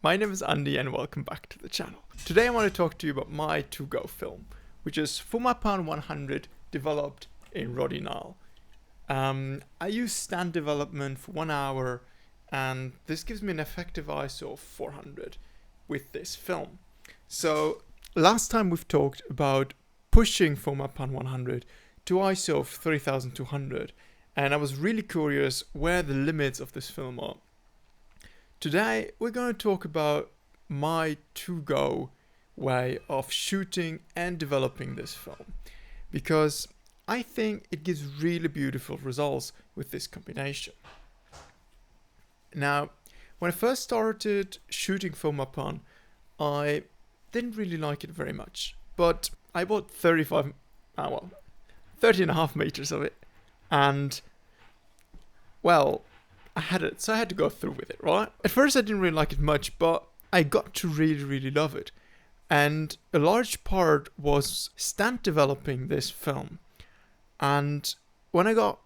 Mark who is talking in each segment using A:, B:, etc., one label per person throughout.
A: my name is Andy and welcome back to the channel. Today I want to talk to you about my to-go film, which is Fomapan 100 developed in Rodinal. I use stand development for 1 hour and this gives me an effective ISO of 400 with this film. So last time we've talked about pushing Fomapan 100 to ISO of 3200 and I was really curious where the limits of this film are. Today we're going to talk about my to-go way of shooting and developing this film, because I think it gives really beautiful results with this combination. Now, when I first started shooting Fomapan, I didn't really like it very much, but I bought 30.5 meters of it, and well, I had it, so I had to go through with it, right? At first I didn't really like it much, but I got to really love it. And a large part was stand developing this film. And when I got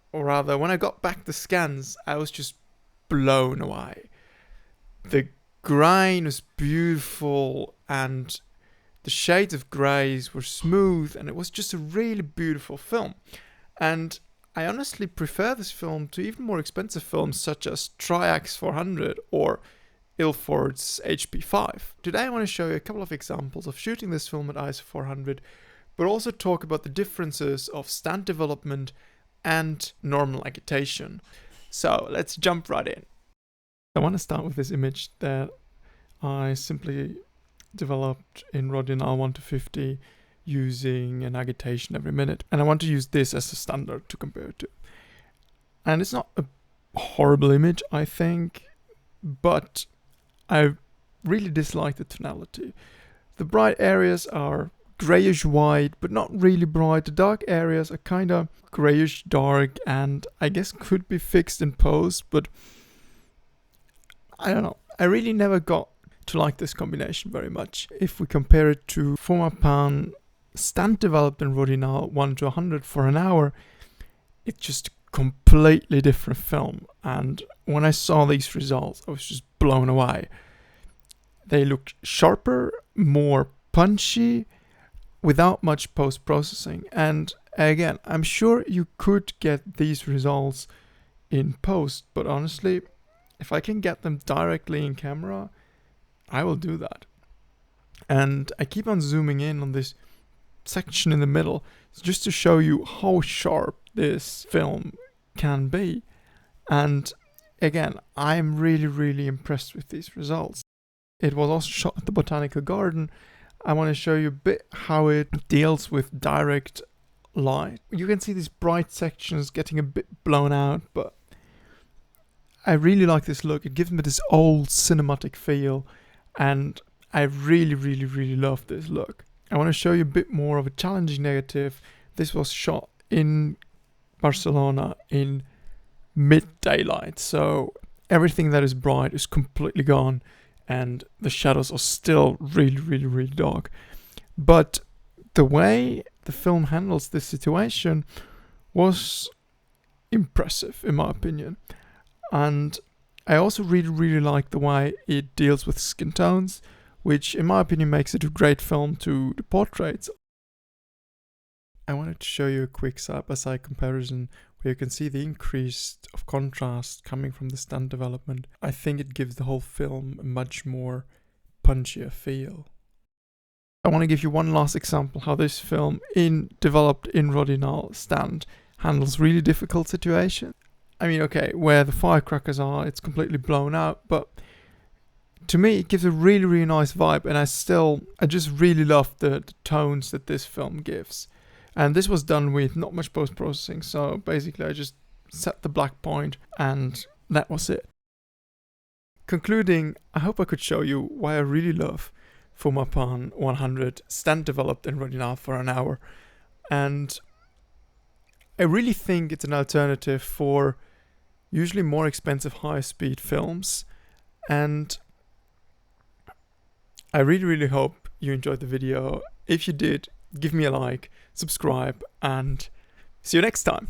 A: back the scans, I was just blown away. The grain was beautiful and the shades of greys were smooth, and it was just a really beautiful film. And I honestly prefer this film to even more expensive films such as Tri-X 400 or Ilford's HP5. Today I want to show you a couple of examples of shooting this film at ISO 400, but also talk about the differences of stand development and normal agitation. So let's jump right in. I want to start with this image that I simply developed in Rodinal 1:50 using an agitation every minute, and I want to use this as a standard to compare it to. And it's not a horrible image, I think, but I really dislike the tonality. The bright areas are grayish white, but not really bright. The dark areas are kind of grayish dark, and I guess could be fixed in post, but I don't know. I really never got to like this combination very much. If we compare it to Fomapan stand developed in Rodinal 1:100 for an hour, it's just a completely different film. And when I saw these results, I was just blown away. They looked sharper, more punchy, without much post-processing. And again, I'm sure you could get these results in post, but honestly, if I can get them directly in camera, I will do that. And I keep on zooming in on this section in the middle just to show you how sharp this film can be. And again, I'm really impressed with these results. It was also shot at the Botanical Garden. I want to show you a bit how it deals with direct light. You can see these bright sections getting a bit blown out, but I really like this look. It gives me this old cinematic feel, and I really love this look. I want to show you a bit more of a challenging negative. This was shot in Barcelona in mid-daylight, so everything that is bright is completely gone and the shadows are still really dark. But the way the film handles this situation was impressive in my opinion. And I also really like the way it deals with skin tones, which in my opinion makes it a great film to the portraits. I wanted to show you a quick side-by-side comparison where you can see the increase of contrast coming from the stand development. I think it gives the whole film a much more punchier feel. I want to give you one last example how this film developed in Rodinal stand handles really difficult situations. I mean, okay, where the firecrackers are, it's completely blown out, but to me, it gives a really nice vibe, and I just really love the tones that this film gives. And this was done with not much post-processing, so basically I just set the black point, and that was it. Concluding, I hope I could show you why I really love Fomapan 100 stand developed in Rodinal for an hour. And I really think it's an alternative for usually more expensive high-speed films, and I really hope you enjoyed the video. If you did, give me a like, subscribe, and see you next time.